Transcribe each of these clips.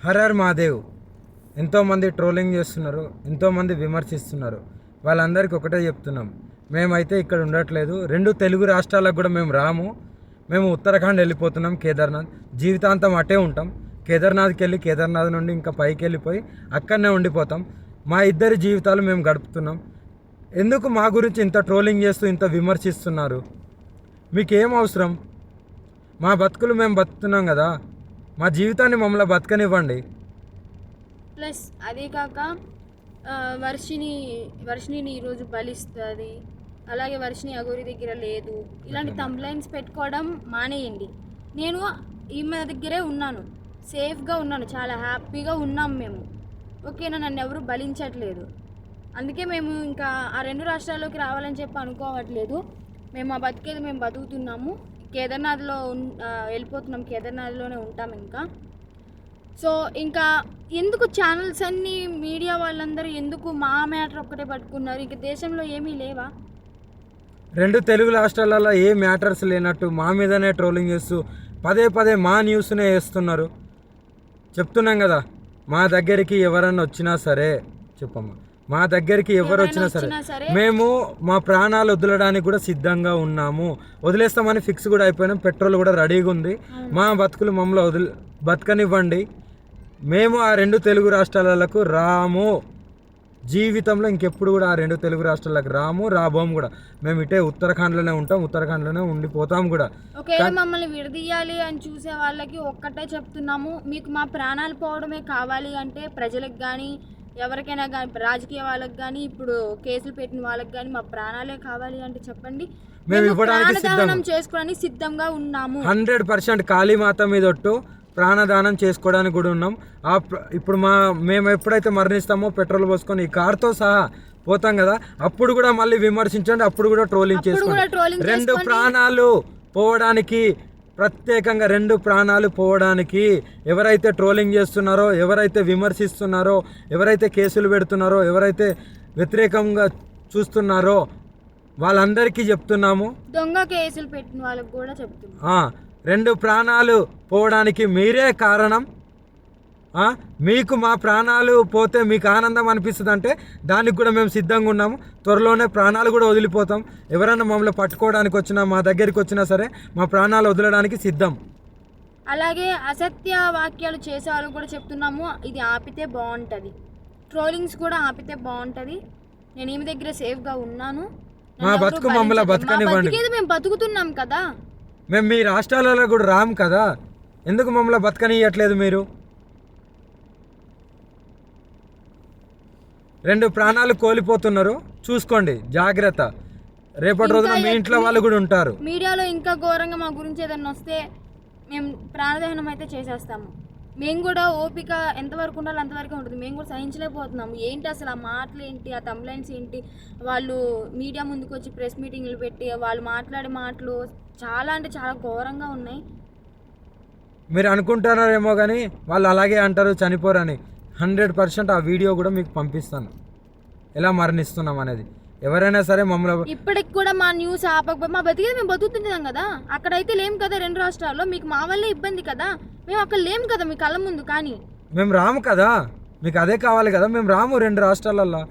Horror Mahadev ఎంతోమంది trolling చేస్తున్నారు, ఎంతోమంది విమర్శిస్తున్నారు. వాళ్ళందరికీ ఒకటే చెప్తున్నాం, మేమైతే ఇక్కడ ఉండట్లేదు. 2 తెలుగు రాష్ట్రాలకు కూడా మేము రాము. మేము ఉత్తరాఖండ్ వెళ్ళిపోతున్నాం, కేదార్నాథ్. జీవితాంతం అటే ఉంటాం. కేదార్నాథ్కి వెళ్ళి కేదార్నాథ్ నుండి ఇంకా పైకి వెళ్ళిపోయి అక్కడనే ఉండిపోతాం. మా ఇద్దరి జీవితాలు మేము గడుపుతున్నాం. ఎందుకు మా గురించి ఇంత ట్రోలింగ్ చేస్తూ ఇంత విమర్శిస్తున్నారు? మీకేం అవసరం? మా బతుకులు మేము బతుకుతున్నాం కదా, మా జీవితాన్ని మమ్మల్ని బతకనివ్వండి. ప్లస్ అదే కాక వర్షిని ఈరోజు బలిస్తుంది, అలాగే వర్షిని అగోరి దగ్గర లేదు, ఇలాంటి కంప్లైంట్స్ పెట్టుకోవడం మానేయండి. నేను ఈమె దగ్గరే ఉన్నాను, సేఫ్గా ఉన్నాను, చాలా హ్యాపీగా ఉన్నాం మేము. ఓకేనా, నన్ను ఎవరు బలించట్లేదు. అందుకే మేము ఇంకా ఆ 2 రాష్ట్రాల్లోకి రావాలని చెప్పి అనుకోవట్లేదు. మేము ఆ బతికేది మేము బతుకుతున్నాము. కేదార్నాథ్లో వెళ్ళిపోతున్నాం, కేదార్నాథ్లోనే ఉంటాం ఇంకా. సో ఇంకా ఎందుకు ఛానల్స్ అన్నీ, మీడియా వాళ్ళందరూ ఎందుకు మా మ్యాటర్ ఒక్కటే పట్టుకున్నారు? ఇంక దేశంలో ఏమీ లేవా? 2 తెలుగు రాష్ట్రాలలో ఏ మ్యాటర్స్ లేనట్టు మా మీదనే ట్రోలింగ్ చేస్తూ పదే మా న్యూస్నే వేస్తున్నారు. చెప్తున్నాం కదా, మా దగ్గరికి ఎవరన్నా వచ్చినా సరే, చెప్పమ్మా, మా దగ్గరికి ఎవరు వచ్చినా సరే మేము మా ప్రాణాలు వదలడానికి కూడా సిద్ధంగా ఉన్నాము. వదిలేస్తామని ఫిక్స్ కూడా అయిపోయినాం. పెట్రోల్ కూడా రెడీగా ఉంది. మా బతుకులు మమ్మల్ని బతకనివ్వండి. మేము ఆ 2 తెలుగు రాష్ట్రాలకు రాము. జీవితంలో ఇంకెప్పుడు కూడా ఆ 2 తెలుగు రాష్ట్రాలకు రాబోము కూడా. మేము ఇటే ఉత్తరాఖండ్లోనే ఉంటాం, ఉత్తరాఖండ్లోనే ఉండిపోతాం కూడా. ఒకవేళ మమ్మల్ని విడదీయాలి అని చూసే వాళ్ళకి ఒక్కటే చెప్తున్నాము, మీకు మా ప్రాణాలు పోవడమే కావాలి అంటే ప్రజలకు కానీ ఎవరికైనా కానీ, రాజకీయ వాళ్ళకి కానీ, ఇప్పుడు కేసులు పెట్టిన వాళ్ళకి కానీ మా ప్రాణాలే కావాలి అంటే చెప్పండి, మేము ఇవ్వడానికి చేసుకోవడానికి సిద్ధంగా ఉన్నాము. 100% కాళీమాత మీద ఒట్టు ప్రాణదానం చేసుకోవడానికి కూడా ఉన్నాం. ఇప్పుడు మేము ఎప్పుడైతే మరణిస్తామో పెట్రోల్ పోసుకొని ఈ కార్తో సహా పోతాం కదా, అప్పుడు కూడా మళ్ళీ విమర్శించండి, అప్పుడు కూడా ట్రోలింగ్ చేసుకోండి. 2 ప్రాణాలు పోవడానికి, ప్రత్యేకంగా 2 ప్రాణాలు పోవడానికి ఎవరైతే ట్రోలింగ్ చేస్తున్నారో, ఎవరైతే విమర్శిస్తున్నారో, ఎవరైతే కేసులు పెడుతున్నారో, ఎవరైతే వ్యతిరేకంగా చూస్తున్నారో వాళ్ళందరికీ చెప్తున్నాము. దొంగ కేసులు పెట్టిన వాళ్ళకి కూడా చెప్తున్నాము, 2 ప్రాణాలు పోవడానికి మీరే కారణం. మీకు మా ప్రాణాలు పోతే మీకు ఆనందం అనిపిస్తుంది అంటే దానికి కూడా మేము సిద్ధంగా ఉన్నాము. త్వరలోనే ప్రాణాలు కూడా వదిలిపోతాం. ఎవరైనా మమ్మల్ని పట్టుకోవడానికి వచ్చినా, మా దగ్గరికి వచ్చినా సరే మా ప్రాణాలు వదలడానికి సిద్ధం. అలాగే అసత్య వాక్యాలు చేసే వాళ్ళు కూడా చెప్తున్నాము, ఇది ఆపితే బాగుంటుంది. ట్రోలింగ్స్ కూడా ఆపితే బాగుంటుంది. నేను ఈమె దగ్గర సేఫ్గా ఉన్నాను, మా బతుకు మమ్మల్ని బతకనివ్వండి. మేము బతుకుతున్నాం కదా, మేము మీ రాష్ట్రాలలో కూడా రాము కదా, ఎందుకు మమ్మల్ని బతకనియట్లేదు మీరు? 2 ప్రాణాలు కోల్పోతున్నారు, చూసుకోండి, జాగ్రత్త. రేపటి రోజున మీ ఇంట్లో వాళ్ళు కూడా ఉంటారు. మీడియాలో ఇంకా ఘోరంగా మా గురించి ఏదైనా వస్తే మేము ప్రాణదహనం అయితే చేసేస్తాము. మేము కూడా ఓపిక ఎంతవరకు ఉండాలో అంతవరకు ఉంటుంది. మేము కూడా సహించలేకపోతున్నాము. ఏంటి అసలు ఆ మాటలు ఏంటి, ఆ కంప్లైంట్స్ ఏంటి, వాళ్ళు మీడియా ముందుకు వచ్చి ప్రెస్ మీటింగ్లు పెట్టి వాళ్ళు మాట్లాడే మాటలు చాలా అంటే చాలా ఘోరంగా ఉన్నాయి. మీరు అనుకుంటున్నారేమో కానీ వాళ్ళు అలాగే అంటారు, చనిపోరని. 100% ఆ వీడియో కూడా మీకు పంపిస్తాను, ఎలా మరణిస్తున్నాం అనేది. ఎవరైనా సరే మమ్మల్ని ఇప్పటికి కూడా మా న్యూస్ ఆపకపోతే మా బతికేది మేము బతుకుతుంటాం కదా. అక్కడైతే లేం కదా 2 రాష్ట్రాల్లో, మీకు మా వల్లే ఇబ్బంది కదా. మేము అక్కడ లేం కదా మీ కళ్ళ ముందు, కానీ మేము రాము కదా, మీకు అదే కావాలి కదా. మేము రాము 2 రాష్ట్రాలల్లో,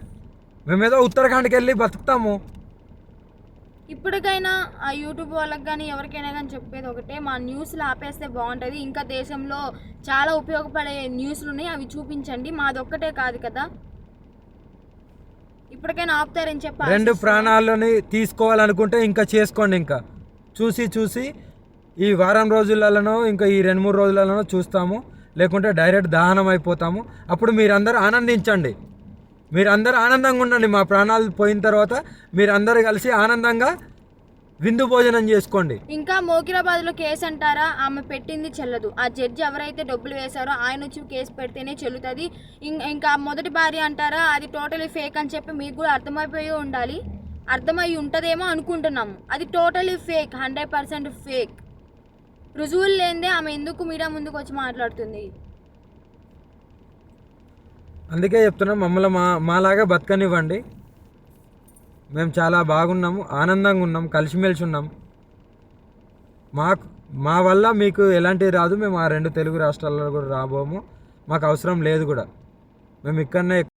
మేమేదో ఉత్తరాఖండ్కి వెళ్ళి బతుకుతాము. ఇప్పటికైనా ఆ యూట్యూబ్ వాళ్ళకి కానీ ఎవరికైనా కానీ చెప్పేది ఒకటే, మా న్యూస్లు ఆపేస్తే బాగుంటుంది. ఇంకా దేశంలో చాలా ఉపయోగపడే న్యూస్లు ఉన్నాయి, అవి చూపించండి. మాది ఒక్కటే కాదు కదా, ఇప్పటికైనా ఆపుతారని చెప్పి. 2 ప్రాణాలని తీసుకోవాలనుకుంటే ఇంకా చేసుకోండి. ఇంకా చూసి ఈ వారం రోజులలోనో ఇంకా ఈ 2-3 రోజులలోనో చూస్తాము, లేకుంటే డైరెక్ట్ దహనం అయిపోతాము. అప్పుడు మీరందరూ ఆనందించండి, మీరందరూ ఆనందంగా ఉండండి. మా ప్రాణాలు పోయిన తర్వాత మీరందరూ కలిసి ఆనందంగా విందు భోజనం చేసుకోండి. ఇంకా మోకిరాబాద్లో కేసు అంటారా, ఆమె పెట్టింది చెల్లదు. ఆ జడ్జి ఎవరైతే డబ్బులు వేశారో ఆయన వచ్చి కేసు పెడితేనే చెల్లుతుంది. ఇంకా మొదటి భార్య అంటారా, అది టోటలీ ఫేక్ అని చెప్పి మీకు కూడా అర్థమైపోయి ఉండాలి. అర్థమై ఉంటుందేమో అనుకుంటున్నాము. అది టోటలీ ఫేక్, 100% ఫేక్. రుజువులు లేనిదే ఆమె ఎందుకు మీడియా ముందుకు వచ్చి మాట్లాడుతుంది? అందుకే చెప్తున్నాం, మమ్మల్ని మాలాగా బతకనివ్వండి. మేము చాలా బాగున్నాము, ఆనందంగా ఉన్నాం, కలిసిమెలిసి ఉన్నాం. మా వల్ల మీకు ఎలాంటివి రాదు. మేము ఆ 2 తెలుగు రాష్ట్రాల్లో కూడా రాబోము. మాకు అవసరం లేదు కూడా. మేము ఇక్కడనే